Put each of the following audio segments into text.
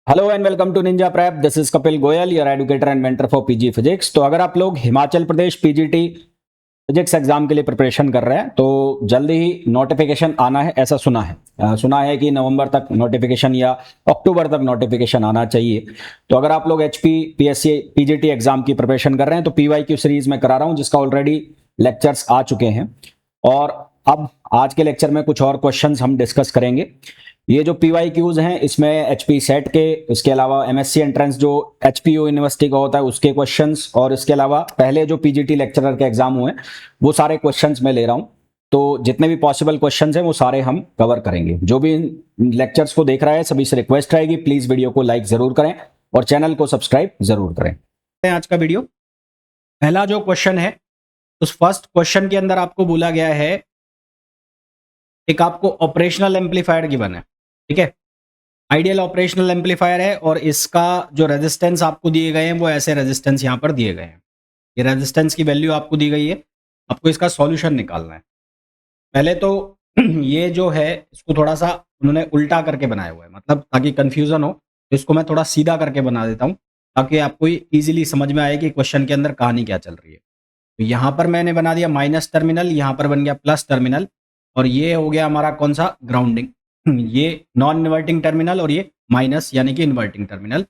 Hello and welcome to ninja prep. This is Kapil Goyal, your educator and mentor for PG physics. तो अगर आप लोग Himachal Pradesh PGT physics exam के लिए प्रिपरेशन कर रहे हैं तो जल्दी ही नोटिफिकेशन आना है, ऐसा सुना है। सुना है कि नवंबर तक नोटिफिकेशन या अक्टूबर तक नोटिफिकेशन आना चाहिए। तो अगर आप लोग एचपी पीएससी पीजीटी एग्जाम की प्रिपरेशन कर रहे हैं तो पीवाईक्यू सीरीज में करा रहा हूं, जिसका ऑलरेडी लेक्चर्स आ चुके हैं। और अब आज के लेक्चर में कुछ और क्वेश्चंस हम डिस्कस करेंगे। ये जो पीवाईक्यूज हैं इसमें एचपी सेट के, इसके अलावा एमएससी एंट्रेंस जो एचपीयू यूनिवर्सिटी का होता है उसके क्वेश्चंस, और इसके अलावा पहले जो पीजीटी लेक्चरर के एग्जाम हुए वो सारे क्वेश्चंस मैं ले रहा हूं। तो जितने भी पॉसिबल क्वेश्चंस हैं वो सारे हम कवर करेंगे। जो भी इन लेक्चर्स को देख रहा है सभी से रिक्वेस्ट रहेगी, प्लीज वीडियो को लाइक जरूर करें और चैनल को सब्सक्राइब जरूर करें। आज का वीडियो पहला जो क्वेश्चन है उस फर्स्ट क्वेश्चन के अंदर आपको बोला गया है, एक आपको ऑपरेशनल एम्पलीफायर गिवन है, ठीक है। आइडियल ऑपरेशनल एम्पलीफायर है और इसका जो रेजिस्टेंस आपको दिए गए हैं वो ऐसे रेजिस्टेंस यहां पर दिए गए हैं। ये रेजिस्टेंस की वैल्यू आपको दी गई है, आपको इसका सॉल्यूशन निकालना है। पहले तो ये जो है इसको थोड़ा सा उन्होंने उल्टा करके बनाया हुआ है, मतलब ताकि कंफ्यूजन हो तो इसको मैं थोड़ा सीधा करके बना देता हूं ताकि आपको इजीली समझ में आए कि क्वेश्चन के अंदर कहानी क्या चल रही है। तो यहां पर मैंने बना दिया माइनस टर्मिनल, यहां पर बन गया प्लस टर्मिनल, और ये हो गया हमारा कौन सा, ग्राउंडिंग। ये नॉन इन्वर्टिंग टर्मिनल और ये माइनस यानी कि इन्वर्टिंग टर्मिनल।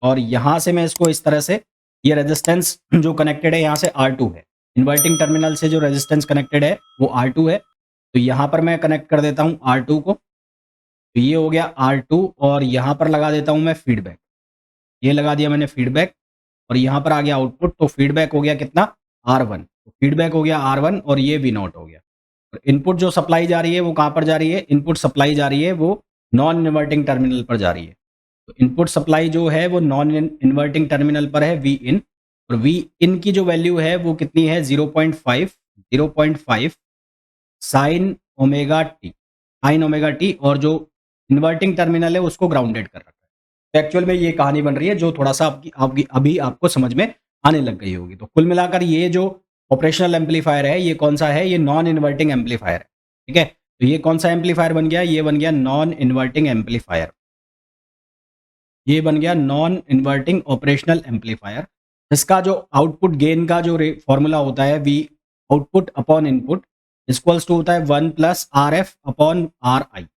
और यहां से मैं इसको इस तरह से, ये रेजिस्टेंस जो कनेक्टेड है यहां से R2 है, इन्वर्टिंग टर्मिनल से जो रेजिस्टेंस कनेक्टेड है वो R2 है। तो यहां पर मैं कनेक्ट कर देता हूं R2 को, तो ये हो गया R2, और यहां पर लगा देता हूं मैं फीडबैक, ये लगा दिया मैंने फीडबैक, और यहां पर आ गया आउटपुट। तो फीडबैक हो गया कितना, R1। तो फीडबैक हो गया R1 और ये V0 हो गया। इनपुट जो सप्लाई जा रही है वो कहां पर जा रही है, इनपुट सप्लाई जा रही है वो नॉन इन्वर्टिंग टर्मिनल पर जा रही है। तो इनपुट सप्लाई जो है वो नॉन इन्वर्टिंग टर्मिनल पर है वी इन, और वी इन की जो वैल्यू है वो कितनी है, 0.5 sine omega T, sine omega T, और जो इन्वर्टिंग टर्मिनल है उसको ग्राउंडेड कर रखा है। तो एक्चुअल में ये कहानी बन रही है जो थोड़ा सा आपकी अभी आपको समझ में आने लग गई होगी। तो कुल मिलाकर ये जो ऑपरेशनल एम्पलीफायर है ये कौन सा है, ये नॉन इन्वर्टिंग एम्पलीफायर है, ठीक है। तो ये कौन सा एम्पलीफायर बन गया, ये बन गया नॉन इन्वर्टिंग एम्पलीफायर, ये बन गया नॉन इन्वर्टिंग ऑपरेशनल एम्पलीफायर। इसका जो आउटपुट गेन का जो फॉर्मूला होता है, V output upon input equals to होता है 1 प्लस R F upon R I,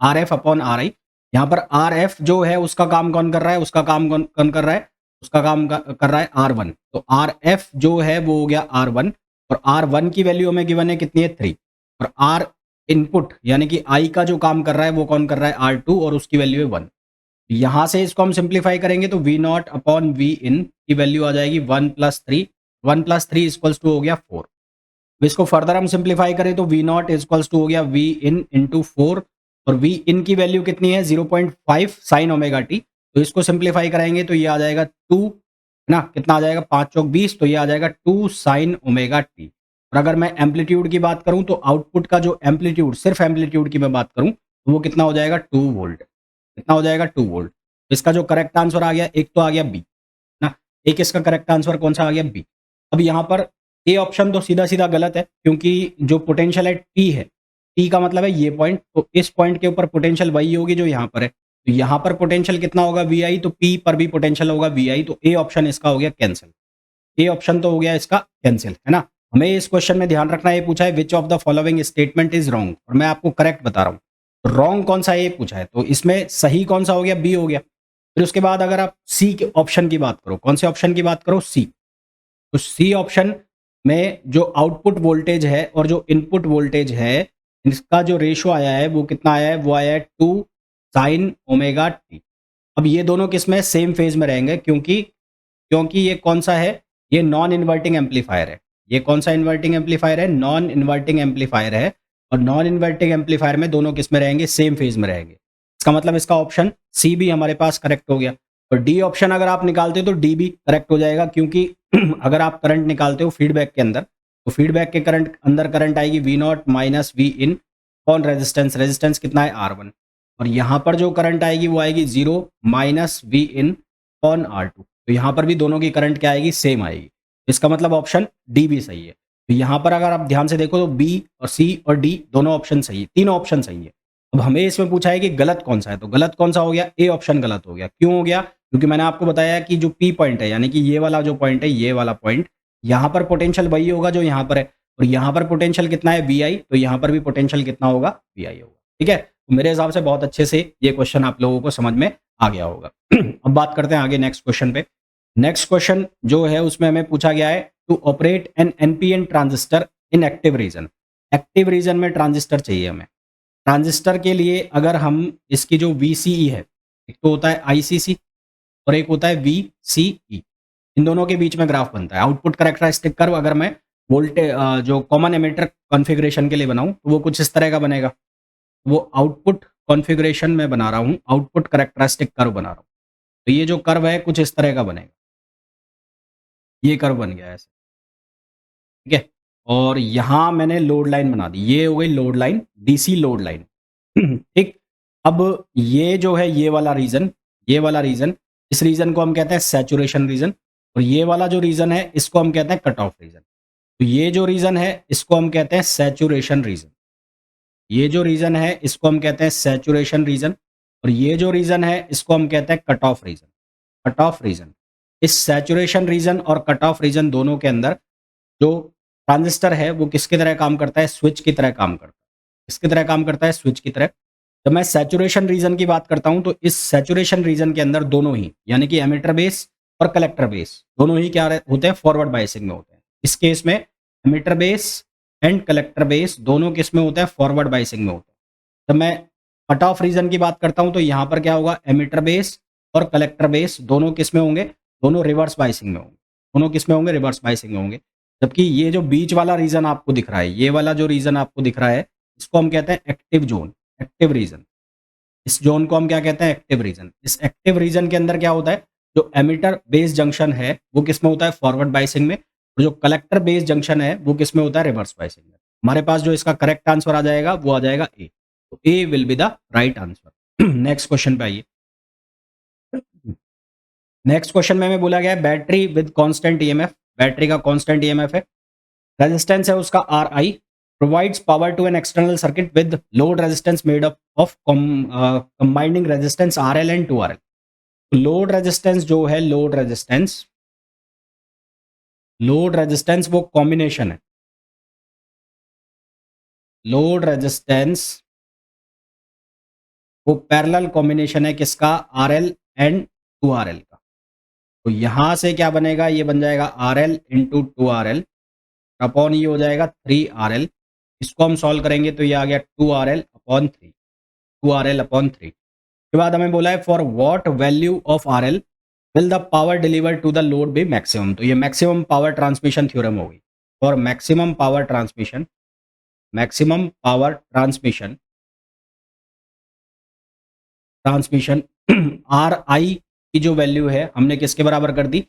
R F upon R I. यहाँ पर आर एफ जो है उसका काम कौन कर रहा है, उसका काम कौन कर रहा है, उसका काम कर रहा है R1। तो आर एफ जो है वो हो गया R1, और R1 की वैल्यू हमें गिवन है कितनी है, 3। और आर इनपुट यानी कि आई का जो काम कर रहा है वो कौन कर रहा है, R2, और उसकी वैल्यू है 1। यहां से इसको हम सिंप्लीफाई करेंगे तो वी नॉट अपॉन वी इन की वैल्यू आ जाएगी 1 प्लस 3, 1 प्लस 3 इक्वल्स टू हो गया 4। इसको फर्दर हम सिंप्लीफाई करें तो वी नॉट इक्वल्स टू हो गया वी इन इंटू 4, और वी इन की वैल्यू कितनी है, 0.5 साइन ओमेगा टी। तो इसको सिंप्लीफाई करेंगे तो ये आ जाएगा 2 ना, कितना आ जाएगा, 5 चौक 20, तो ये आ जाएगा 2 साइन ओमेगा टी। और अगर मैं एम्पलीट्यूड की बात करूं तो आउटपुट का जो एम्पलीट्यूड, सिर्फ एम्पलीट्यूड की मैं बात करूं तो वो कितना हो जाएगा, 2 वोल्ट। कितना हो जाएगा, 2 वोल्ट। इसका जो करेक्ट आंसर आ गया, एक तो आ गया बी ना, एक इसका करेक्ट आंसर कौन सा आ गया, बी। अब यहाँ पर ए ऑप्शन तो सीधा सीधा गलत है, क्योंकि जो पोटेंशियल है टी है, टी का मतलब है ये पॉइंट, तो इस पॉइंट के ऊपर पोटेंशियल वही होगी जो यहाँ पर है। तो यहाँ पर पोटेंशियल कितना होगा, वी आई, तो पी पर भी पोटेंशियल होगा वी आई। तो ए ऑप्शन इसका हो गया कैंसिल, ए ऑप्शन तो हो गया इसका कैंसिल, है ना। हमें इस क्वेश्चन में ध्यान रखना, ये पूछा है which of the following statement is wrong, और मैं आपको करेक्ट बता रहा हूँ। रॉन्ग कौन सा ये पूछा है, तो इसमें सही कौन सा हो गया, बी हो गया। फिर उसके बाद अगर आप सी के ऑप्शन की बात करो, कौन से ऑप्शन की बात करो, सी, तो सी ऑप्शन में जो आउटपुट वोल्टेज है और जो इनपुट वोल्टेज है इसका जो रेशो आया है वो कितना आया है, वो आया है 2 साइन ओमेगा टी। अब ये दोनों किसमें, सेम फेज में रहेंगे, क्योंकि क्योंकि ये कौन सा है, ये नॉन इन्वर्टिंग एम्पलीफायर है। ये कौन सा इन्वर्टिंग एम्पलीफायर है, नॉन इन्वर्टिंग एम्पलीफायर है। और नॉन इन्वर्टिंग एम्पलीफायर में दोनों किस में रहेंगे, सेम फेज में रहेंगे। इसका मतलब इसका ऑप्शन सी भी हमारे पास करेक्ट हो गया। और डी ऑप्शन अगर आप निकालते हो तो डी भी करेक्ट हो जाएगा, क्योंकि अगर आप करंट निकालते हो फीडबैक के अंदर तो फीडबैक के करंट अंदर करंट आएगी V naught minus V in on resistance, resistance कितना है, R1। और यहाँ पर जो करंट आएगी वो आएगी 0 minus V in on R2। तो यहाँ पर भी दोनों की करंट क्या आएगी, सेम आएगी। इसका मतलब ऑप्शन डी भी सही है। तो यहाँ पर अगर आप ध्यान से देखो तो बी और सी और डी दोनों ऑप्शन सही है, तीनों ऑप्शन सही है। अब हमें इसमें पूछा है कि गलत कौन सा है, तो गलत कौन सा हो गया? ए ऑप्शन गलत हो गया। क्यों हो गया? क्योंकि मैंने आपको बताया कि जो पी पॉइंट है, यानी कि ये वाला जो पॉइंट है, ये वाला पॉइंट, यहाँ पर पोटेंशियल वही होगा जो यहाँ पर है, और यहाँ पर पोटेंशियल कितना है? वी आई, तो यहाँ पर भी पोटेंशियल कितना होगा? वी आई होगा। ठीक है, तो मेरे हिसाब से बहुत अच्छे से ये क्वेश्चन आप लोगों को समझ में आ गया होगा। अब बात करते हैं आगे नेक्स्ट क्वेश्चन पे। नेक्स्ट क्वेश्चन जो है उसमें हमें पूछा गया है to operate an NPN transistor in active region. Active region में ट्रांजिस्टर चाहिए हमें। ट्रांजिस्टर के लिए अगर हम इसकी जो वीसीई है, एक तो होता है आईसीसी और एक होता है वीसीई, इन दोनों के बीच में ग्राफ बनता है। आउटपुट कैरेक्टरिस्टिक कर्व अगर मैं जो कॉमन एमिटर कॉन्फ़िगरेशन के लिए बनाऊं तो वो कुछ इस तरह का बनेगा। वो आउटपुट कॉन्फ़िगरेशन में बना रहा हूं, आउटपुट कैरेक्टरिस्टिक कर्व बना रहा हूं, तो ये जो कर्व है कुछ इस तरह का बनेगा। ये कर्व बन गया है ऐसे, ठीक है। और यहाँ मैंने लोड लाइन बना दी, ये हो गई load line, DC load line. ठीक। अब ये जो है ये वाला रीजन, ये वाला रीजन, इस रीजन को हम कहते हैं सैचुरेशन रीजन, और ये वाला जो रीजन है इसको हम कहते हैं कट ऑफ रीजन। तो ये जो रीजन है इसको हम कहते हैं सैचुरेशन रीजन। ये जो रीजन है इसको हम कहते हैं सैचुरेशन रीजन, और ये जो रीजन है इसको हम कहते हैं cut off region. Cut off region, इस सैचुरेशन रीजन और कट ऑफ रीजन दोनों के अंदर जो ट्रांजिस्टर है वो किसकी तरह काम करता है? स्विच की तरह काम करता है। किसकी तरह काम करता है? स्विच की तरह। जब मैं सैचुरेशन रीजन की बात करता हूं तो इस सैचुरेशन रीजन के अंदर दोनों ही, यानी कि एमिटर बेस और कलेक्टर बेस, दोनों ही क्या होते हैं? फॉरवर्ड बायसिंग में होते हैं। इस केस में emitter base and collector base दोनों किस में होते हैं? फॉरवर्ड बायसिंग में होते हैं। जब मैं कट ऑफ रीजन की बात करता हूं तो यहां पर क्या होगा? एमिटर बेस और कलेक्टर बेस दोनों किस में होंगे? दोनों रिवर्स बायसिंग में होंगे। दोनों किस में होंगे? रिवर्स बायसिंग में होंगे। जबकि ये जो बीच वाला रीजन आपको दिख रहा है, ये वाला जो रीजन आपको दिख रहा है, इसको हम कहते हैं एक्टिव जोन, एक्टिव रीजन। इस जोन को हम क्या कहते हैं? Active region. इस एक्टिव रीजन के अंदर क्या होता है? जो एमिटर बेस जंक्शन है वो किस में होता है? फॉरवर्ड बायसिंग में, और जो कलेक्टर बेस जंक्शन है वो किस में होता है? रिवर्स बायसिंग में। हमारे पास जो इसका करेक्ट आंसर आ जाएगा वो आ जाएगा ए। तो A will be the right answer. Next question पे आइए। नेक्स्ट क्वेश्चन में हमें बोला गया है battery with constant EMF. Battery का कांस्टेंट ईएमएफ है, रेजिस्टेंस है उसका R I, provides power to an external circuit with load resistance made up of combining resistance R L and two R L. Load resistance जो है, load resistance वो combination है। Load resistance वो parallel combination है किसका? R L and two R L का। तो यहां से क्या बनेगा? ये बन जाएगा R L into two R L upon ये हो जाएगा 3RL। इसको हम सॉल्व करेंगे तो ये आ गया 2RL अपॉन 3, 2RL अपॉन 3। उसके बाद हमें बोला है for what value of RL will the power deliver to the load be maximum. तो ये मैक्सिमम पावर ट्रांसमिशन थ्योरम होगी। For maximum power transmission, maximum power transmission, transmission R I की जो वैल्यू है हमने किसके बराबर कर दी?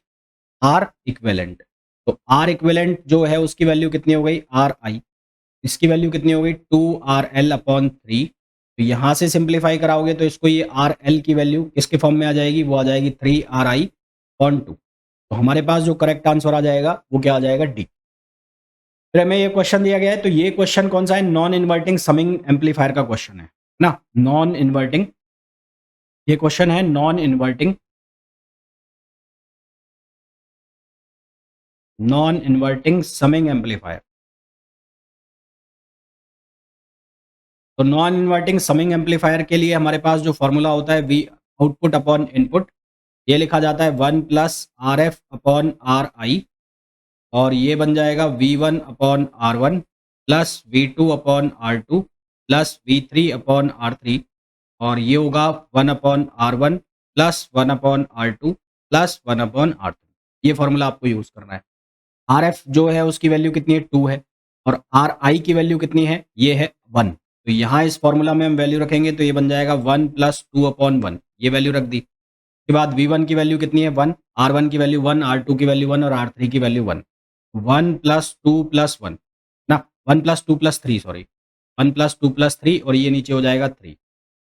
R equivalent. तो आर इक्विवेलेंट जो है उसकी वैल्यू कितनी हो गई? R I. इसकी वैल्यू कितनी हो गई? 2RL upon 3। तो यहाँ से सिंप्लीफाई कराओगे तो इसको ये RL की वैल्यू किसके फॉर्म में आ जाएगी? वो आ जाएगी 3RI अपॉन 2। तो हमारे पास जो करेक्ट आंसर आ जाएगा वो क्या आ जाएगा? डी। फिर हमें ये क्वेश्चन दिया गया है, तो ये क्वेश्चन कौन सा है? नॉन इन्वर्टिंग समिंग एम्पलीफायर का क्वेश्चन है ना, नॉन इन्वर्टिंग। ये क्वेश्चन है non inverting, non inverting summing amplifier. तो नॉन इन्वर्टिंग समिंग एम्पलीफायर के लिए हमारे पास जो फॉर्मूला होता है वी आउटपुट अपॉन इनपुट, ये लिखा जाता है 1 प्लस आर एफ अपॉन आर आई, और ये बन जाएगा V1 upon R1 plus V2 upon R2 plus V3 upon R3, और ये होगा 1 upon R1 plus 1 upon R2 plus 1 upon R3। ये फॉर्मूला आपको यूज़ करना है। आर एफ जो है उसकी वैल्यू कितनी है? 2 है, और आर आई की वैल्यू कितनी है? ये है 1। तो यहाँ इस फॉर्मूला में हम वैल्यू रखेंगे तो ये बन जाएगा 1 प्लस 2 अपॉन 1, ये वैल्यू रख दी। उसके बाद V1 की वैल्यू कितनी है? 1, R1 की वैल्यू 1, R2 की वैल्यू 1 और R3 की वैल्यू 1। 1 प्लस 2 प्लस 1 ना, 1 plus 2 plus 3 sorry, 1 plus 2 plus 3, और ये नीचे हो जाएगा 3।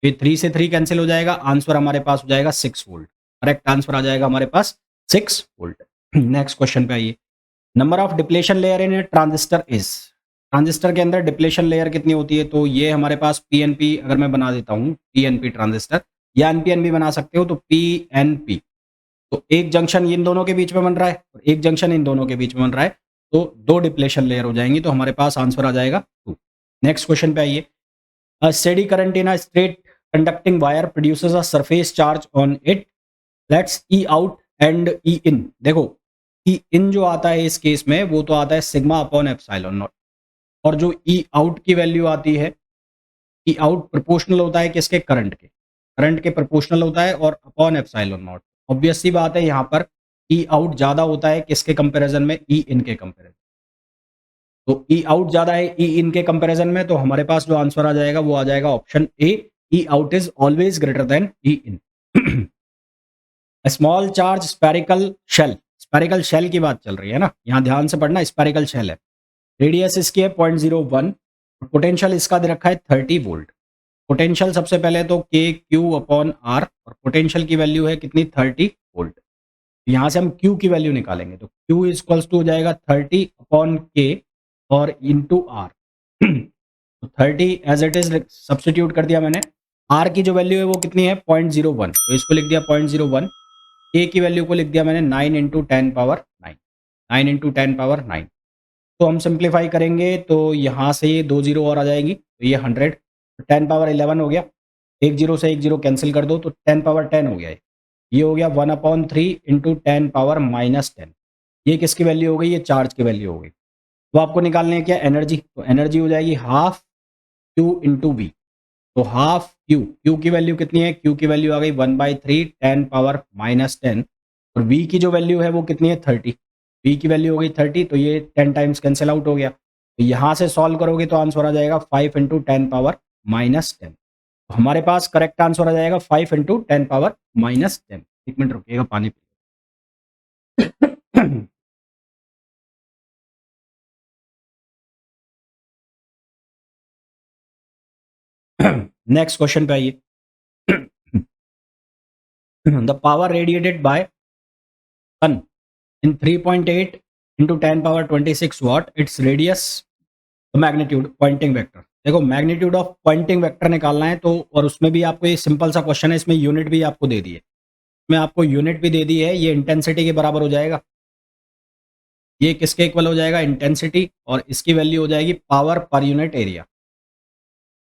फिर 3 से 3 कैंसिल हो जाएगा, आंसर हमारे पास हो जाएगा 6 वोल्ट। करेक्ट आंसर आ जाएगा हमारे पास 6 वोल्ट। नेक्स्ट क्वेश्चन पे आइए। Number of depletion layer in A transistor is. Transistor के अंदर डिप्लेशन लेयर कितनी होती है, तो ये हमारे पास पीएनपी अगर मैं बना देता हूँ, पीएनपी ट्रांजिस्टर या एनपीएन भी बना सकते हो, तो पीएनपी। तो एक जंक्शन इन दोनों के बीच में बन रहा है और एक जंक्शन इन दोनों के बीच में बन रहा है, तो 2 डिप्लेशन लेयर हो जाएंगी, तो हमारे पास आंसर आ जाएगा 2। नेक्स्ट क्वेश्चन पे आइए। A steady current in a straight conducting wire produces a surface charge on it, let's E out and E in. देखो, ई इन जो आता है इस केस में वो तो आता है सिग्मा अपॉन एप्सिलॉन नॉट, और जो ई आउट की वैल्यू आती है, ई आउट प्रोपोर्शनल होता है किसके, करंट के प्रोपोर्शनल होता है और अपॉन एप्सिलॉन नॉट। ऑब्वियस सी बात है यहाँ पर ई आउट ज़्यादा होता है किसके कंपैरिजन में, ई इन के कंपैरिजन। तो ई आउट ज़्यादा है ई इन के कंपैरिजन में, तो हमारे पास जो आंसर आ जाएगा वो आ जाएगा option A, E out is always greater than E in. Small charge spherical shell की बात चल रही है ना, यहाँ ध्यान से पढ़ना, स्पेरिकल शेल है, रेडियस इसकी है 0.01, पोटेंशियल इसका दे रखा है 30 वोल्ट। पोटेंशियल सबसे पहले तो के क्यू अपॉन आर, और पोटेंशियल की वैल्यू है कितनी, 30 वोल्ट। यहाँ से हम क्यू की वैल्यू निकालेंगे, तो क्यू इक्वल्स टू हो जाएगा 30 अपॉन के और इंटू आर। तो 30 एज इट इज सब्सटीट्यूट कर दिया मैंने। आर की जो वैल्यू है वो कितनी है, 0.01, तो इसको लिख दिया 0.01। के की वैल्यू को लिख दिया मैंने 9 इंटू 10 पावर 9, 9 इंटू 10 पावर 9। तो हम सिंप्लीफाई करेंगे तो यहाँ से ये 2 जीरो और आ जाएगी, तो ये 100, 10 पावर 11 हो गया, एक जीरो से एक जीरो कैंसिल कर दो तो 10 पावर 10 हो गया। ये हो गया 1/3 इंटू 10 पावर -10। ये किसकी वैल्यू हो गई, ये चार्ज की वैल्यू हो गई। तो आपको निकालने है क्या, एनर्जी, तो एनर्जी हो जाएगी हाफ क्यू इंटू वी। तो हाफ क्यू, क्यू की वैल्यू कितनी है, क्यू की वैल्यू आ गई 1/3 10 पावर -10, और वी की जो वैल्यू है वो कितनी है, 30। वी की वैल्यू हो गई 30, तो ये 10 टाइम्स कैंसिल आउट हो गया। तो यहाँ से सॉल्व करोगे तो आंसर आ जाएगा 5 इंटू 10 पावर -10। तो हमारे पास करेक्ट आंसर आ जाएगा 5 इंटू 10 पावर -10। एक मिनट रुकिएगा, पानी पी। नेक्स्ट क्वेश्चन पे आइए। The power radiated by sun in 3.8 into 10 power 26 watt, its radius, magnitude Poynting vector. देखो, मैग्नीट्यूड ऑफ पॉइंटिंग वेक्टर निकालना है, तो और उसमें भी आपको ये सिंपल सा क्वेश्चन है, इसमें यूनिट भी आपको दे दी है, इसमें आपको यूनिट भी दे दी है, ये इंटेंसिटी के बराबर हो जाएगा। ये किसके इक्वल हो जाएगा, इंटेंसिटी, और इसकी वैल्यू हो जाएगी पावर पर यूनिट एरिया,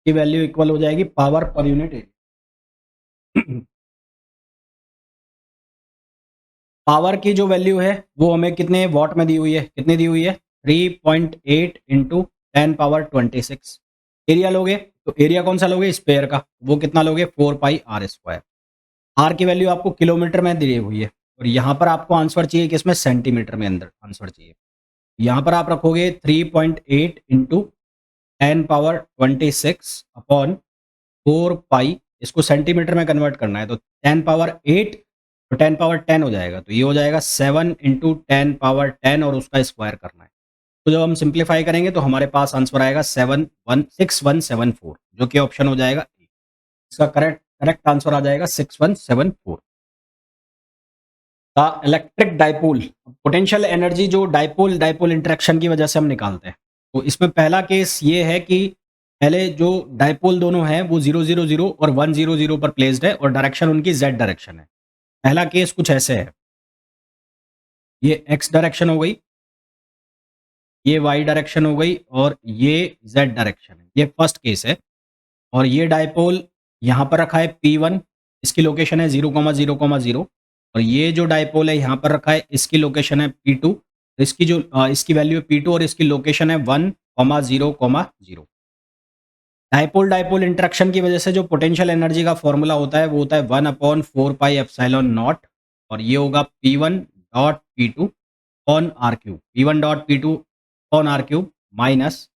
की वैल्यू इक्वल हो जाएगी पावर पर यूनिट एरिया। पावर की जो वैल्यू है वो हमें कितने वॉट में दी हुई है, कितनी दी हुई है, 3.8 इंटू 10 पावर 26। एरिया लोगे तो एरिया कौन सा लोगे, स्पेयर का, वो कितना लोगे, 4πr²। आर की वैल्यू आपको किलोमीटर में दी हुई है, और यहाँ पर आपको आंसर चाहिए किसमें, सेंटीमीटर में अंदर आंसर चाहिए। यहाँ पर आप रखोगे 3.8 इंटू 10 पावर 26 अपॉन 4π, इसको सेंटीमीटर में कन्वर्ट करना है, तो 10 पावर 8 तो 10 पावर 10 हो जाएगा, तो ये हो जाएगा 7 इंटू 10 पावर 10 और उसका स्क्वायर करना है। तो जब हम सिंप्लीफाई करेंगे तो हमारे पास आंसर आएगा 6174, जो कि ऑप्शन हो जाएगा ए। इसका करेक्ट करेक्ट आंसर आ जाएगा 6174। The electric dipole, potential energy जो डाइपोल डाइपोल इंटरेक्शन की वजह से हम निकालते हैं, तो इसमें पहला केस ये है कि पहले जो डाइपोल दोनों हैं वो 000 और 100 पर प्लेस्ड है, और डायरेक्शन उनकी जेड डायरेक्शन है। पहला केस कुछ ऐसे है, ये एक्स डायरेक्शन हो गई, ये वाई डायरेक्शन हो गई, और ये जेड डायरेक्शन है, ये फर्स्ट केस है। और ये डाइपोल यहाँ पर रखा है P1, इसकी लोकेशन है 0,0,0, और ये जो डाइपोल है यहाँ पर रखा है, इसकी लोकेशन है P2, इसकी जो इसकी वैल्यू है P2 और इसकी लोकेशन है 1,0,0। डाइपोल डाइपोल इंटरेक्शन की वजह से जो पोटेंशियल एनर्जी का फॉर्मूला होता है वो होता है 1/4πε0, और ये होगा P1.P2 on R cube, P1.P2 on R cube minus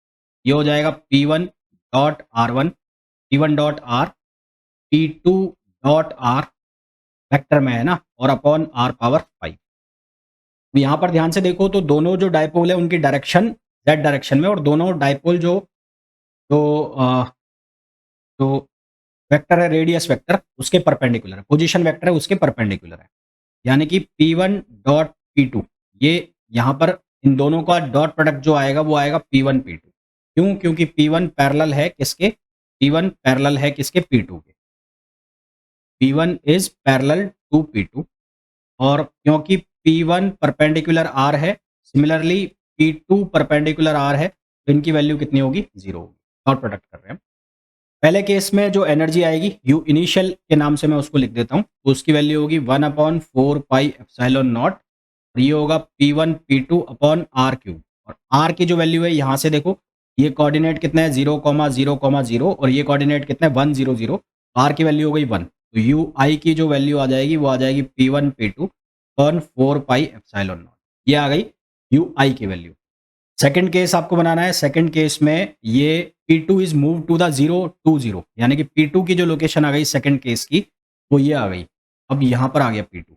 ये हो जाएगा P1.R1, P1.R, P2.R वेक्टर में है ना, और अपॉन R पावर 5। यहाँ पर ध्यान से देखो तो दोनों जो डाइपोल है उनकी डायरेक्शन जेड डायरेक्शन में, और दोनों डाइपोल जो जो जो वेक्टर है रेडियस वेक्टर उसके परपेंडिकुलर है, पोजीशन वेक्टर है उसके परपेंडिकुलर है। यानी कि P1.P2, ये यहाँ पर इन दोनों का डॉट प्रोडक्ट जो आएगा वो आएगा P1 P2, क्यों? क्योंकि P1 पैरेलल है किसके? P1 पैरेलल है किसके? P2 के। P1 is parallel to P2 और क्योंकि P1 परपेंडिकुलर R है, सिमिलरली P2 परपेंडिकुलर R है, तो इनकी वैल्यू कितनी होगी? 0 होगी। और प्रोडक्ट कर रहे हैं। पहले केस में जो एनर्जी आएगी यू इनिशियल के नाम से मैं उसको लिख देता हूँ, तो उसकी वैल्यू होगी 1/4 पाई एप्सिलॉन नॉट और ये होगा P1 P2 upon R cube. और R की जो वैल्यू है यहाँ से देखो, ये कोऑर्डिनेट कितना है? 0,0,0 और ये कोऑर्डिनेट कितना है? 1 0 0। R की वैल्यू हो गई 1, तो यू आई की जो वैल्यू आ जाएगी वो आ जाएगी P1 P2 upon 4 pi epsilon not. ये आ गई यू आई की वैल्यू। सेकंड केस आपको बनाना है। सेकंड केस में ये P2 is move to the 0 2 0, यानी कि P2 की जो लोकेशन आ गई सेकंड केस की वो ये आ गई। अब यहाँ पर आ गया P2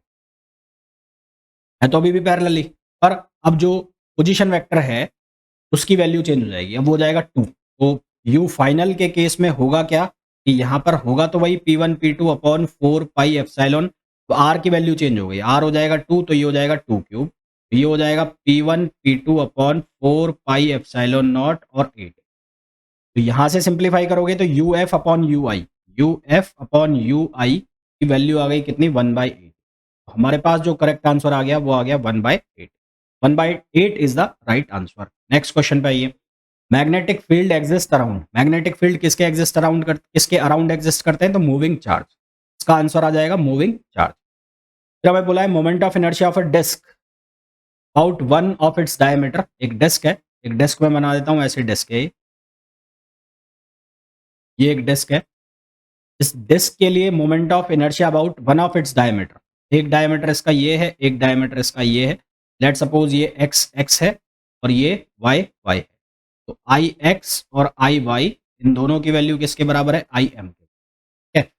है तो अभी भी पैरेलली, पर अब जो पोजीशन वेक्टर है उसकी वैल्यू चेंज हो जाएगी। अब वो हो जाएगा 2। तो यू फाइनल के केस में होगा क्या कि यहाँ पर होगा तो वही P1 P2 upon 4 pi epsilon, तो R की वैल्यू चेंज हो गई। R हो जाएगा 2, तो ये हो जाएगा 2 क्यूब, ये हो जाएगा P1 P2 upon 4 pi epsilon not और 8। तो यहाँ से सिंप्लीफाई करोगे तो यू एफ अपॉन यू आई की वैल्यू आ गई कितनी? 1/8। हमारे पास जो करेक्ट आंसर आ गया वो आ गया 1/8। 1/8 is the right answer. Next question पे आइए। Magnetic field exist around. Magnetic field किसके एग्जिस्ट अराउंड किसके अराउंड एग्जिस्ट करते हैं? तो मूविंग चार्ज। इसका आंसर आ जाएगा मूविंग चार्ज। फिर हमें बोला है moment of inertia of a disc about one of its diameter. एक डिस्क है, एक डिस्क में बना देता हूँ, ऐसे डिस्क है ये एक डिस्क है। इस डिस्क के लिए moment of inertia about one of its diameter. एक डायमीटर इसका ये है, एक डायमीटर इसका ये है। लेट सपोज ये एक्स एक्स है और ये वाई वाई है। तो आई एक्स और आई वाई इन दोनों की वैल्यू किसके बराबर है? आई एम के। ठीक है।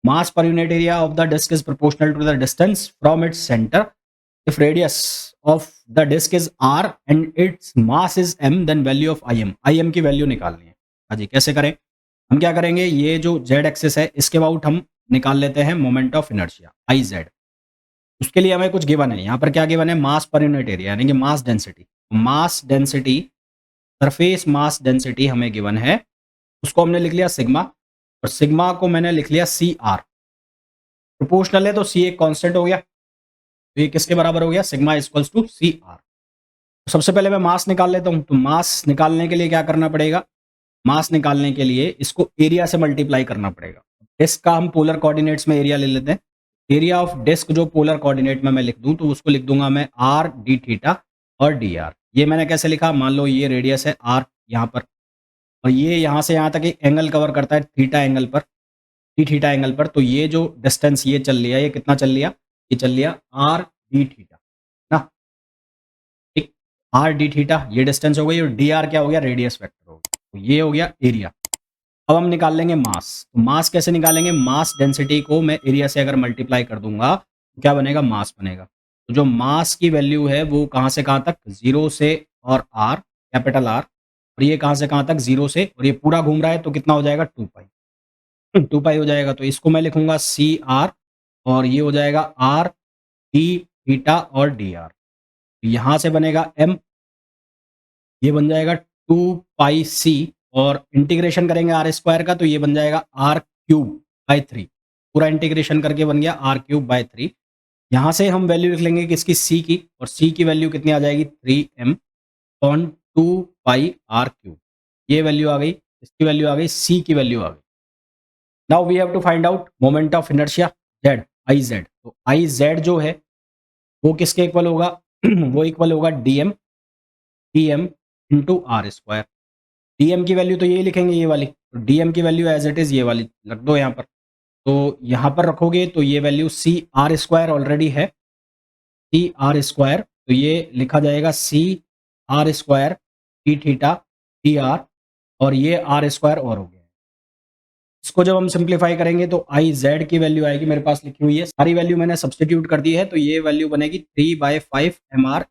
Mass per unit area of the disc is proportional to the distance from its centre. If radius of the disc is R and its mass is M, then value of I M. I M की वैल्यू निकालनी है। हाँ जी, कैसे करें? हम क्या करेंगे, ये जो जेड एक्सिस है इसके अबाउट हम निकाल लेते हैं moment of inertia I Z. उसके लिए हमें कुछ गिवन है। यहाँ पर क्या गिवन है? मास पर यूनिट एरिया यानी कि mass density. Mass density, surface mass density हमें गिवन है, उसको हमने लिख लिया सिग्मा, और सिग्मा को मैंने लिख लिया सी आर। प्रोपोर्शनल है तो सी एक कांस्टेंट हो गया, तो ये किसके बराबर हो गया? Sigma equals to C R. सबसे पहले मैं मास निकाल लेता हूँ। तो मास निकालने के लिए क्या करना पड़ेगा? मास निकालने के लिए इसको एरिया से मल्टीप्लाई करना पड़ेगा। डिस्क का हम पोलर कोऑर्डिनेट्स में एरिया ले लेते हैं। एरिया ऑफ डिस्क जो पोलर कोऑर्डिनेट में मैं लिख दूं तो उसको लिख दूंगा मैं आर डी थीटा और डी आर। ये मैंने कैसे लिखा? मान लो ये रेडियस है आर यहाँ पर, और ये यहाँ से यहाँ तक एक एंगल कवर करता है थीटा एंगल पर, डी थीटा एंगल पर। तो ये जो डिस्टेंस ये चल लिया, ये कितना चल लिया? ये चल लिया आर डी थीटा ना। ठीक, आर डी थीटा ये डिस्टेंस हो गई, और डी आर क्या हो गया? रेडियस वेक्टर हो गया। तो ये हो गया एरिया। अब हम निकाल लेंगे मास। तो मास कैसे निकालेंगे? मास डेंसिटी को मैं एरिया से अगर मल्टीप्लाई कर दूंगा तो क्या बनेगा? मास बनेगा। तो जो मास की वैल्यू है वो कहाँ से कहाँ तक? 0 से और आर, कैपिटल आर, और ये कहाँ से कहाँ तक? 0 से, और ये पूरा घूम रहा है तो कितना हो जाएगा? 2 पाई। 2 पाई हो जाएगा। तो इसको मैं लिखूंगा सी आर, और ये हो जाएगा आर डी थीटा और डी आर। यहाँ से बनेगा एम, ये बन जाएगा 2 पाई सी, और इंटीग्रेशन करेंगे आर स्क्वायर का तो ये बन जाएगा आर क्यूब बाई 3। पूरा इंटीग्रेशन करके बन गया आर क्यूब बाई 3। यहाँ से हम वैल्यू लिख लेंगे किसकी? सी की, और सी की वैल्यू कितनी आ जाएगी? 3m upon 2 pi R cube. ये वैल्यू आ गई, इसकी वैल्यू आ गई, सी की वैल्यू आ गई। Now we have to find out moment of inertia Z, I Z. तो आई जेड जो है वो किसके इक्वल होगा? वो इक्वल होगा D M into R square. DM की वैल्यू तो यही लिखेंगे, ये वाली। तो डीएम की वैल्यू एज इट इज़ ये वाली रख दो यहाँ पर। तो यहाँ पर रखोगे तो ये value C R square already है, सी आर स्क्वायर, तो ये लिखा जाएगा C R square T theta T R, और ये आर स्क्वायर और हो गया। इसको जब हम सिंप्लीफाई करेंगे तो आई जेड की वैल्यू आएगी, मेरे पास लिखी हुई है, सारी वैल्यू मैंने सब्सटीट्यूट कर दी है, तो ये वैल्यू बनेगी 3/5 mr।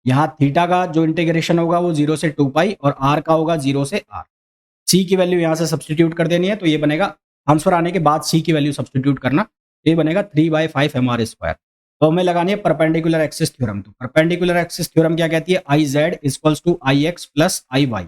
यहाँ थीटा का जो इंटीग्रेशन होगा वो 0 से 2 पाई, और आर का होगा 0 से आर। सी की वैल्यू यहाँ से सब्सटीट्यूट कर देनी है, तो ये बनेगा आंसर आने के बाद सी की वैल्यू सब्सटीट्यूट करना, ये बनेगा 3/5 mr स्क्वायर। तो हमें लगानी है परपेंडिकुलर एक्सिस थ्योरम। तो परपेंडिकुलर एक्सिस थ्योरम क्या कहती है? I Z equals to I X plus I Y.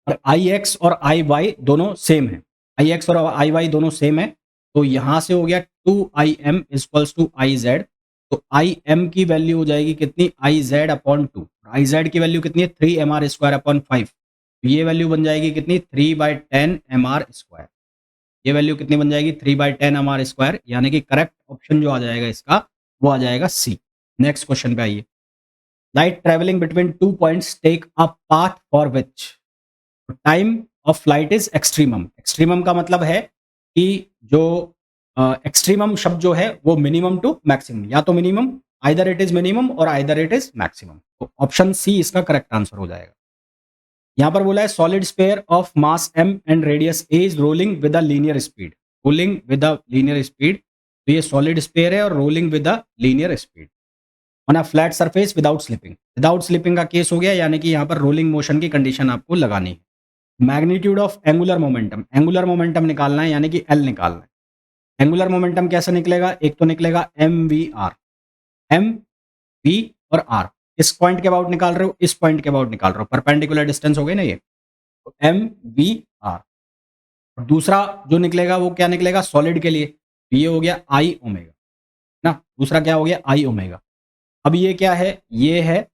और आई एक्स और आई वाई दोनों सेम है, आई एक्स और आई वाई दोनों सेम है। तो यहां से हो गया 2im equals to I Z. तो आई एम की वैल्यू हो जाएगी कितनी? I Z upon 2। I Z की वैल्यू कितनी है? 3mr² upon 5। तो ये वैल्यू बन जाएगी कितनी? 3/10mr²। ये वैल्यू कितनी बन जाएगी? 3/10mr²। यानी कि करेक्ट ऑप्शन जो आ जाएगा इसका, वो आ जाएगा सी। नेक्स्ट क्वेश्चन पे आइए। Light travelling between 2 points take a path for which time of flight is extremum. Extremum का मतलब है कि जो एक्सट्रीमम शब्द जो है वो मिनिमम टू मैक्सिमम, या तो minimum, either it is minimum और आइदर इट इज मैक्सिमम। तो ऑप्शन सी इसका करेक्ट आंसर हो जाएगा। यहां पर बोला है solid sphere of mass m and radius a is rolling with a linear speed. Rolling with a linear speed, तो ये सॉलिड स्पेयर है और rolling with a linear speed on a flat surface without slipping. Without slipping का case हो गया, यानी कि यहां पर रोलिंग मोशन की कंडीशन आपको लगानी है। Magnitude of angular momentum, angular momentum निकालना है, यानी कि एल निकालना है। एंगुलर मोमेंटम कैसे निकलेगा? एक तो निकलेगा M V R. M V और आर इस पॉइंट के अबाउट निकाल रहे हो, इस पॉइंट के अबाउट निकाल रहे हो, परपेंडिकुलर डिस्टेंस हो गई ना ये। तो एम वी आर। और दूसरा जो निकलेगा वो क्या निकलेगा सॉलिड के लिए? तो ये हो गया आई ओमेगा ना। दूसरा क्या हो गया? आई ओमेगा। अब ये क्या है? ये है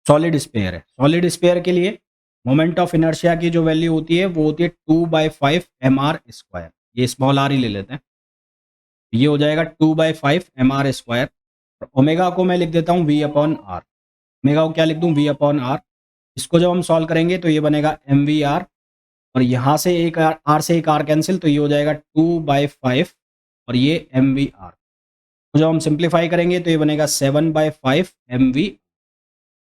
सॉलिड स्पेयर है। सॉलिड स्पेयर के लिए मोमेंट ऑफ इनर्शिया की जो वैल्यू होती है वो होती है 2/5mr²। ये स्मॉल आर ही ले लेते हैं। ये हो जाएगा 2/5mr²। और ओमेगा को मैं लिख देता हूँ v अपॉन आर। ओमेगा को क्या लिख दूँ? v upon R. इसको जब हम सॉल्व करेंगे तो ये बनेगा एम वी आर, और यहाँ से एक आर से एक आर कैंसिल, तो ये हो जाएगा 2/5 और ये एम वी आर। तो जब हम सिंप्लीफाई करेंगे तो ये बनेगा 7/5 mv।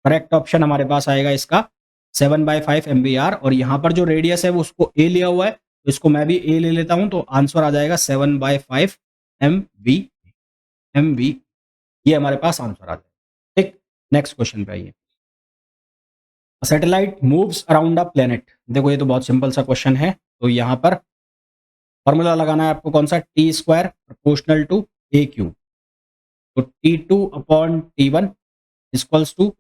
करेक्ट ऑप्शन हमारे पास आएगा इसका 7/5 mvr। और यहाँ पर जो रेडियस है वो उसको a लिया हुआ है, तो इसको मैं भी a ले लेता हूँ, तो आंसर आ जाएगा 7/5 mv। ये हमारे पास आंसर आ जाएगा। ठीक, नेक्स्ट क्वेश्चन पे आइए। सैटेलाइट मूव्स अराउंड अ प्लेनेट। देखो ये तो बहुत सिंपल सा क्वेश्चन है। तो यहाँ पर फॉर्मूला लगाना है आपको कौन सा? t² proportional to a cube. तो T2 upon T1 equals to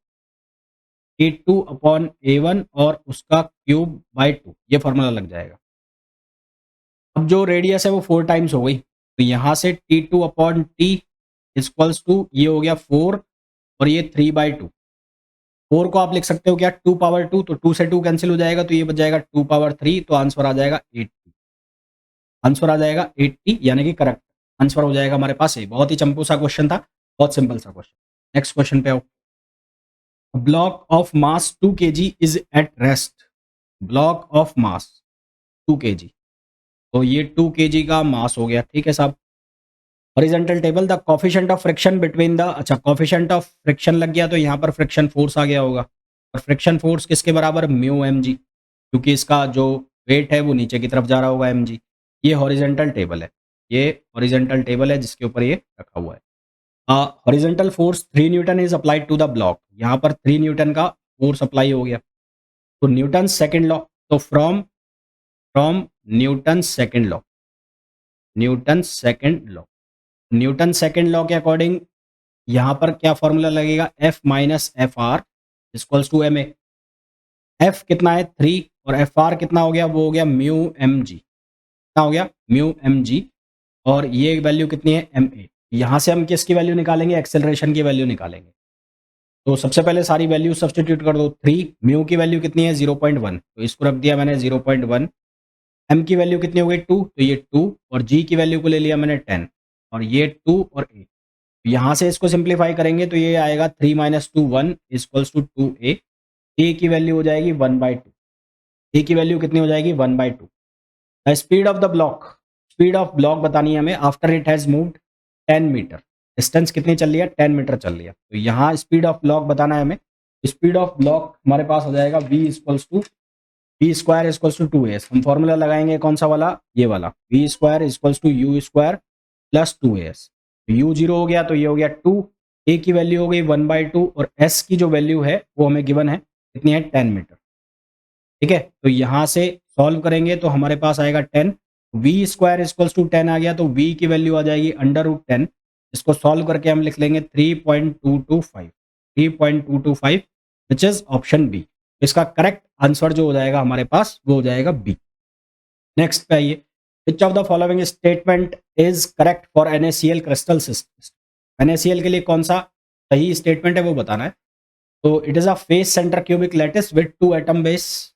T2 upon A1 और उसका क्यूब बाय 2। ये फॉर्मूला लग जाएगा। अब जो रेडियस है वो 4 टाइम्स हो गई, तो यहाँ से T2 upon T equals to ये हो गया 4 और ये 3/2। 4 को आप लिख सकते हो क्या? 2 पावर 2, तो 2 से 2 कैंसिल हो जाएगा, तो ये बच जाएगा 2 पावर 3। तो आंसर आ जाएगा 80। आंसर आ जाएगा 80, यानी कि करेक्ट आंसर हो जाएगा हमारे पास। ये बहुत ही चंपू सा क्वेश्चन था, बहुत सिंपल सा क्वेश्चन। नेक्स्ट क्वेश्चन पे आओ। Block of mass 2 kg is at rest. Block of mass 2 kg, तो ये 2 kg का मास हो गया। ठीक है साहब। Horizontal table the coefficient of friction between the, अच्छा कोफिशिएंट ऑफ फ्रिक्शन लग गया, तो यहाँ पर फ्रिक्शन फोर्स आ गया होगा। और फ्रिक्शन फोर्स किसके बराबर? म्यू एम जी, क्योंकि इसका जो वेट है वो नीचे की तरफ जा रहा होगा एम जी। ये हॉरिजॉन्टल टेबल है, ये हॉरिजॉन्टल टेबल है जिसके ऊपर ये रखा हुआ है। Horizontal force 3 newton is applied to the block. यहाँ पर 3 न्यूटन का फोर्स अप्लाई हो गया। तो न्यूटन सेकेंड लॉ, तो from from Newton second law, Newton second law, Newton second law के अकॉर्डिंग यहाँ पर क्या फॉर्मूला लगेगा? F minus F R equals to M A. F कितना है? 3, और एफ आर कितना हो गया? वो हो गया म्यू एम जी। कितना हो गया? Mu M G. और ये वैल्यू कितनी है? M A. यहाँ से हम किसकी वैल्यू निकालेंगे? एक्सेलरेशन की वैल्यू निकालेंगे। तो सबसे पहले सारी वैल्यू सब्सटीट्यूट कर दो। 3, म्यू की वैल्यू कितनी है? 0.1, तो इसको रख दिया मैंने 0.1। एम की वैल्यू कितनी हो गई? 2, तो ये 2, और जी की वैल्यू को ले लिया मैंने 10, और ये 2 और ए। यहाँ से इसको सिंप्लीफाई करेंगे तो ये आएगा 3 माइनस 2 1 इक्वल्स टू 2a। ए की वैल्यू हो जाएगी 1/2। ए की वैल्यू कितनी हो जाएगी? 1/2। Speed of the block, speed of block बतानी है हमें after it has moved 10 metre. Distance कितनी चल रही है? 10 मीटर चल रही है। तो यहाँ स्पीड ऑफ ब्लॉक बताना है हमें। स्पीड ऑफ ब्लॉक हमारे पास हो जाएगा v equals to v square equals to 2as। हम फॉर्मूला लगाएंगे कौन सा वाला? ये वाला, v square equals to u square plus 2as। u 0 हो गया तो ये हो गया 2, a की वैल्यू हो गई 1/2, और s की जो वैल्यू है वो हमें गिवन है, कितनी है? 10 मीटर। ठीक है, तो यहाँ से सॉल्व करेंगे तो हमारे पास आएगा 10, वी स्क्वायर इक्वल्स टू 10 आ गया, तो वी की वैल्यू आ जाएगी √10। इसको सॉल्व करके हम लिख लेंगे 3.225 विच इज ऑप्शन बी। इसका करेक्ट आंसर जो हो जाएगा हमारे पास वो हो जाएगा बी। नेक्स्ट पे आइए, which of the following statement is correct for NaCl crystal system. NaCl के लिए कौन सा सही स्टेटमेंट है वो बताना है। तो it is a face centre cubic lattice with 2 atom base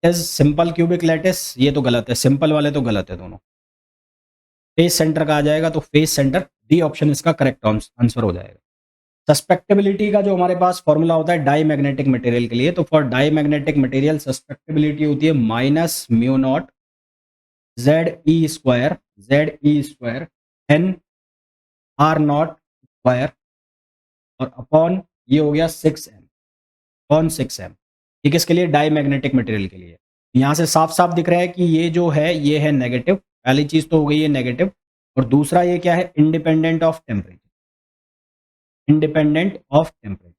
is simple cubic lattice, ये तो गलत है, सिंपल वाले तो गलत है दोनों। फेस सेंटर का आ जाएगा तो फेस सेंटर, डी ऑप्शन इसका करेक्ट आंसर हो जाएगा। सस्पेक्टेबिलिटी का जो हमारे पास फॉर्मूला होता है डाई मैग्नेटिक मटेरियल के लिए, तो for diamagnetic material susceptibility होती है -μ0 ZE² N R0 स्क्वायर और अपॉन ये हो गया 6m। ये किसके लिए? डाई मैग्नेटिक मटेरियल के लिए। यहाँ से साफ साफ दिख रहा है कि ये जो है ये है नेगेटिव, पहली चीज तो हो गई है नेगेटिव, और दूसरा ये क्या है? Independent of temperature. Independent of temperature,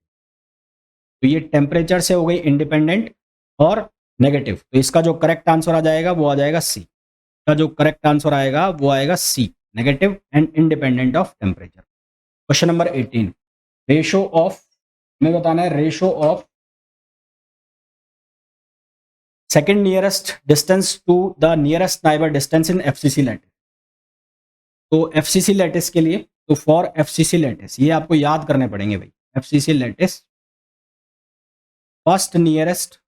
तो ये टेम्परेचर से हो गई इंडिपेंडेंट और नेगेटिव, तो इसका जो करेक्ट आंसर आ जाएगा वो आ जाएगा सी। का जो करेक्ट आंसर आएगा वो आएगा C, negative and independent of temperature. Question number 18, ratio of, हमें बताना है ratio of second nearest distance to the nearest neighbour distance in FCC lattice. तो FCC लैटिस के लिए, तो फॉर FCC लैटिस ये आपको याद करने पड़ेंगे भाई। FCC lattice first nearest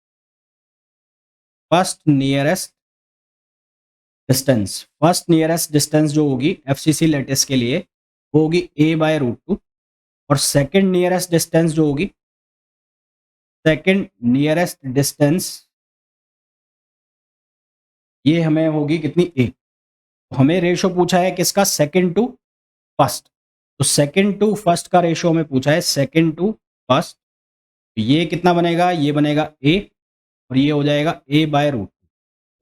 distance जो होगी FCC लैटिस के लिए वो होगी a/√2, और सेकेंड नियरेस्ट डिस्टेंस जो होगी, सेकेंड नियरेस्ट डिस्टेंस ये हमें होगी कितनी? a। तो हमें रेशो पूछा है किसका? Second to first. तो सेकेंड टू फर्स्ट का रेशो हमें पूछा है, सेकेंड टू फर्स्ट। तो ये कितना बनेगा? ये बनेगा a, और ये हो जाएगा a/√2।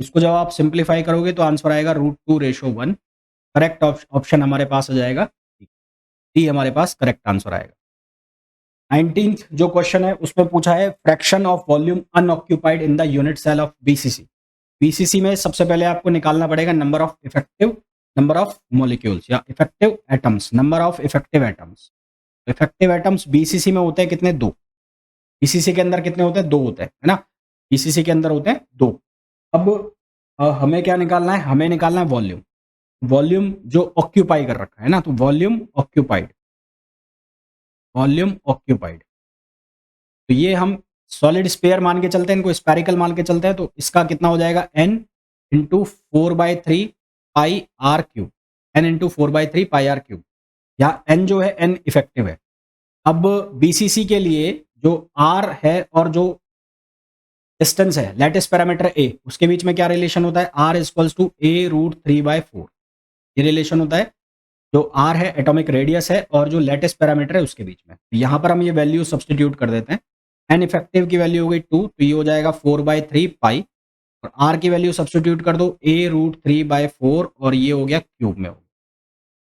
इसको जब आप सिंप्लीफाई करोगे तो आंसर आएगा √2:1। करेक्ट ऑप्शन हमारे पास आ जाएगा डी, हमारे पास करेक्ट आंसर आएगा। 19th जो क्वेश्चन है उसमें पूछा है fraction of volume unoccupied in the unit cell of BCC। BCC में सबसे पहले आपको निकालना पड़ेगा नंबर ऑफ मॉलिक्यूल्स या effective atoms, number of effective atoms. Effective atoms BCC में होते हैं कितने? 2। BCC के अंदर कितने होते हैं? 2 होते हैं, है ना। BCC के अंदर होते हैं 2। अब हमें क्या निकालना है? हमें निकालना है वॉल्यूम, वॉल्यूम जो ऑक्यूपाई कर रखा है ना, तो वॉल्यूम ऑक्यूपाइड, तो ये हम सॉलिड स्पेयर मान के चलते हैं, इनको स्पेरिकल मान के चलते हैं, तो इसका कितना हो जाएगा? n into 4/3 pi R cube, n into 4/3 pi R cube. यहाँ n जो है n इफेक्टिव है। अब BCC के लिए जो r है और जो डिस्टेंस है लैटिस पैरामीटर a, उसके बीच में क्या रिलेशन होता है? r इक्वल्स टू a√3/4, ये रिलेशन होता है। जो r है एटॉमिक रेडियस है और जो लैटिस पैरामीटर है उसके बीच में। यहाँ पर हम ये वैल्यू सब्सटीट्यूट कर देते हैं। n इफेक्टिव की वैल्यू हो गई 2, तो ये हो जाएगा 4/3 पाई, और r की वैल्यू सब्सटीट्यूट कर दो a√3/4, और ये हो गया क्यूब में होगा।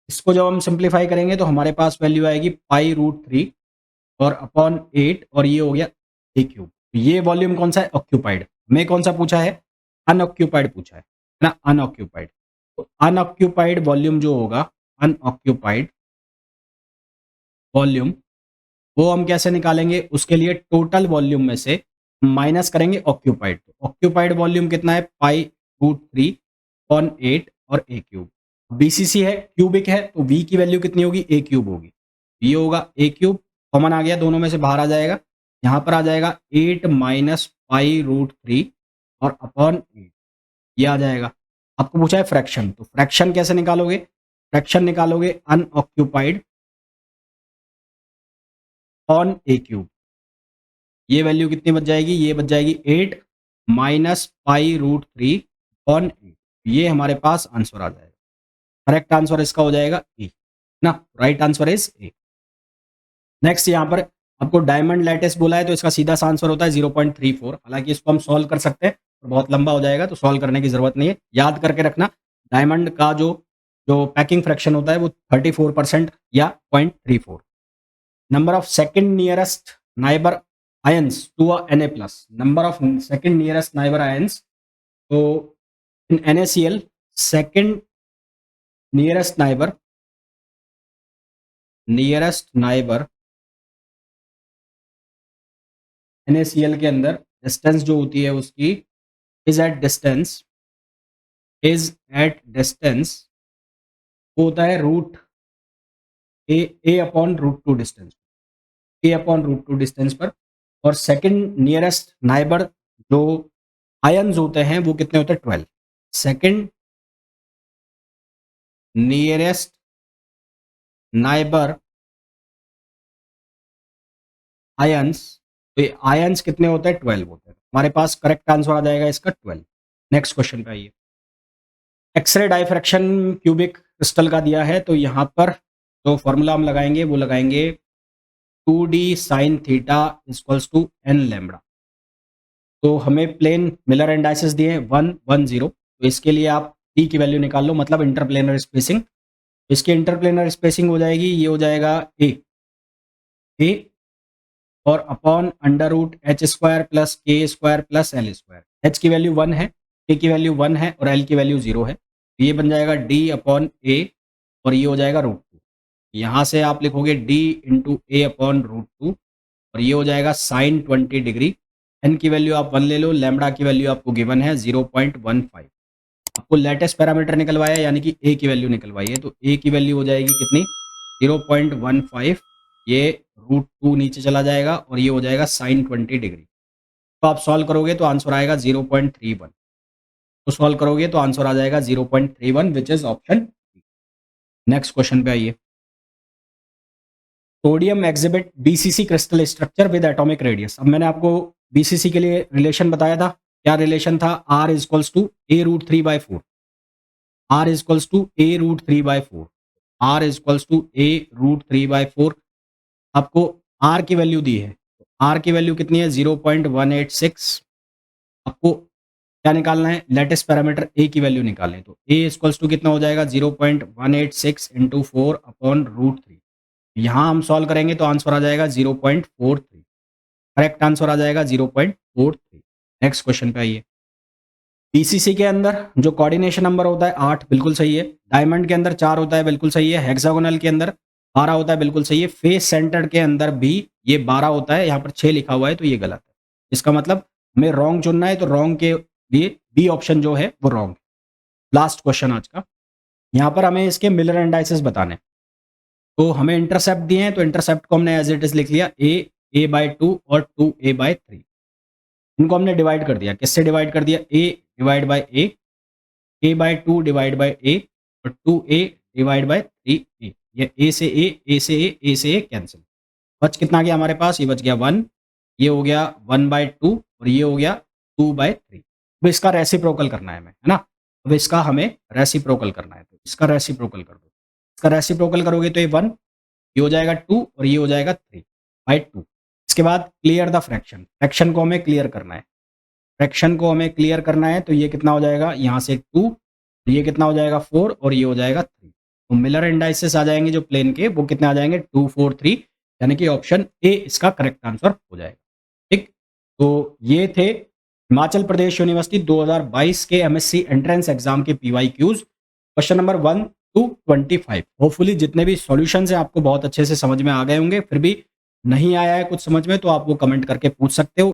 इसको जब हम सिंप्लीफाई करेंगे तो हमारे पास वैल्यू आएगी पाई√3 और अपॉन 8, और ये हो गया a क्यूब। ये वॉल्यूम कौन सा है? ऑक्यूपाइड। हमें कौन सा पूछा है? अनऑक्यूपाइड पूछा है ना, अनऑक्यूपाइड। तो अनऑक्यूपाइड वॉल्यूम जो होगा, अनऑक्यूपाइड वॉल्यूम, वो हम कैसे निकालेंगे? उसके लिए टोटल वॉल्यूम में से माइनस करेंगे ऑक्यूपाइड। तो ऑक्यूपाइड वॉल्यूम कितना है? पाई√3/8 और a क्यूब। BCC है, क्यूबिक है, तो v की वैल्यू कितनी होगी? a क्यूब होगी। ये होगा a क्यूब, कॉमन आ गया, दोनों में से बाहर आ जाएगा। यहाँ पर आ जाएगा 8 माइनस पाई√3 और अपॉन 8, ये आ जाएगा। आपको पूछा है फ्रैक्शन, तो फ्रैक्शन कैसे निकालोगे? फ्रैक्शन निकालोगे अनऑक्यूपाइड ऑन a क्यूब। ये वैल्यू कितनी बच जाएगी? ये बच जाएगी 8 माइनस पाई√3 ऑन 8, ये हमारे पास आंसर आ जाएगा। करेक्ट आंसर इसका हो जाएगा ए ना, right answer is a. Next यहाँ पर आपको डायमंड लैटिस बोला है, तो इसका सीधा सा आंसर होता है 0.34। हालांकि इसको हम सॉल्व कर सकते हैं, तो बहुत लंबा हो जाएगा, तो सॉल्व करने की जरूरत नहीं है। याद करके रखना, डायमंड का जो पैकिंग फ्रैक्शन होता है वो 34% या 0.34। Number of second nearest neighbour ions to Na+, number of second nearest neighbour ions, तो in NaCl second nearest neighbour NaCl के अंदर डिस्टेंस जो होती है उसकी इज एट डिस्टेंस वो होता है रूट ए अपॉन रूट टू डिस्टेंस, ए अपॉन रूट टू डिस्टेंस पर। और सेकंड नियरेस्ट नाइबर जो आयंस होते हैं वो कितने होते हैं 12। सेकंड नियरेस्ट नाइबर आयंस, तो ये आयंस कितने होते हैं 12 होते हैं। हमारे पास करेक्ट आंसर आ जाएगा इसका 12। नेक्स्ट क्वेश्चन पे आइए। एक्सरे डाइफ्रैक्शन क्यूबिक क्रिस्टल का दिया है, तो यहाँ पर जो फॉर्मूला हम लगाएंगे वो लगाएंगे 2d sin theta equals to n lambda. तो हमें प्लेन मिलर इंडाइसेस दिए 1 1 0, तो इसके लिए आप d की वैल्यू निकाल लो, मतलब इंटरप्लेनर स्पेसिंग। इसकी इंटरप्लेनर स्पेसिंग हो जाएगी, ये हो जाएगा a और upon under root H square plus K square plus L square. H की वैल्यू 1 है, के की वैल्यू 1 है और एल की वैल्यू 0 है, तो ये बन जाएगा d अपॉन ए और ये हो जाएगा रूट 2। यहाँ से आप लिखोगे d इंटू ए अपॉन रूट 2 और ये हो जाएगा साइन 20 डिग्री। एन की वैल्यू आप 1 ले लो, लैम्बडा की वैल्यू आपको गिवन है 0.15। आपको लेटेस्ट पैरामीटर निकलवाया यानी कि ए की वैल्यू निकलवाई है, तो ए की वैल्यू हो जाएगी कितनी 0.15। ये रूट 2 नीचे चला जाएगा और ये हो जाएगा साइन 20 डिग्री। तो आप सॉल्व करोगे तो आंसर आएगा 0.31। तो सॉल्व करोगे तो आंसर आ जाएगा 0.31 which is option. Next question पे आइए। Sodium exhibit BCC crystal structure with atomic radius. अब मैंने आपको BCC के लिए रिलेशन बताया था, क्या रिलेशन था, R equals to A root 3/4, R equals to A root 3/4, R equals to A root 3/4। आपको R की वैल्यू दी है, R की वैल्यू कितनी है 0.186। आपको क्या निकालना है, लेटेस्ट पैरामीटर ए की वैल्यू निकालें, तो ए इक्वल्स टू कितना हो जाएगा 0.186 इंटू 4 अपॉन रूट 3। यहाँ हम सॉल्व करेंगे तो आंसर आ जाएगा 0.43। करेक्ट आंसर आ जाएगा 0.43। नेक्स्ट क्वेश्चन पे आइए। पीसीसी के अंदर जो कोऑर्डिनेशन नंबर होता है 8, बिल्कुल सही है। डायमंड के अंदर 4 होता है, बिल्कुल सही है। हेक्सागोनल के अंदर 12 होता है, बिल्कुल सही है। फेस सेंटर के अंदर भी ये 12 होता है, यहाँ पर 6 लिखा हुआ है तो ये गलत है। इसका मतलब हमें रॉन्ग चुनना है, तो रॉन्ग के लिए बी ऑप्शन जो है वो रॉन्ग। लास्ट क्वेश्चन आज का, यहाँ पर हमें इसके मिलर इंडाइसेस बताने। तो हमें इंटरसेप्ट दिए हैं, तो इंटरसेप्ट को हमने एज इट इज लिख लिया a/2 और 2a/3। इनको हमने डिवाइड कर दिया, किससे डिवाइड कर दिया, a divide by a/2 divide by a और 2a डिवाइड बाई 3a। ये a से a से a कैंसिल। बच कितना गया हमारे पास, ये बच गया 1, ये हो गया 1/2 और ये हो गया 2/3। अब इसका रेसिप्रोकल करना है हमें, है ना। अब इसका हमें रेसिप्रोकल करना है, तो इसका रेसिप्रोकल कर दो। इसका रेसिप्रोकल करोगे तो ये 1, ये हो जाएगा 2 और ये हो जाएगा 3/2। इसके बाद क्लियर द फ्रैक्शन, फ्रैक्शन को हमें क्लियर करना है। फ्रैक्शन को हमें क्लियर करना है, तो ये कितना हो जाएगा, यहाँ से 2, ये कितना हो जाएगा 4 और ये हो जाएगा 3। तो मिलर इंडाइसेस आ जाएंगे जो प्लेन के, वो कितने आ जाएंगे 2 4 3, यानी कि ऑप्शन ए इसका करेक्ट आंसर हो जाएगा। ठीक, तो ये थे हिमाचल प्रदेश यूनिवर्सिटी 2022 के MSc एंट्रेंस एग्जाम के PYQs, question number 1 to 25। Hopefully जितने भी सॉल्यूशंस हैं आपको बहुत अच्छे से समझ में आ गए होंगे। फिर भी नहीं आया है कुछ समझ में तो आप वो कमेंट करके पूछ सकते हो।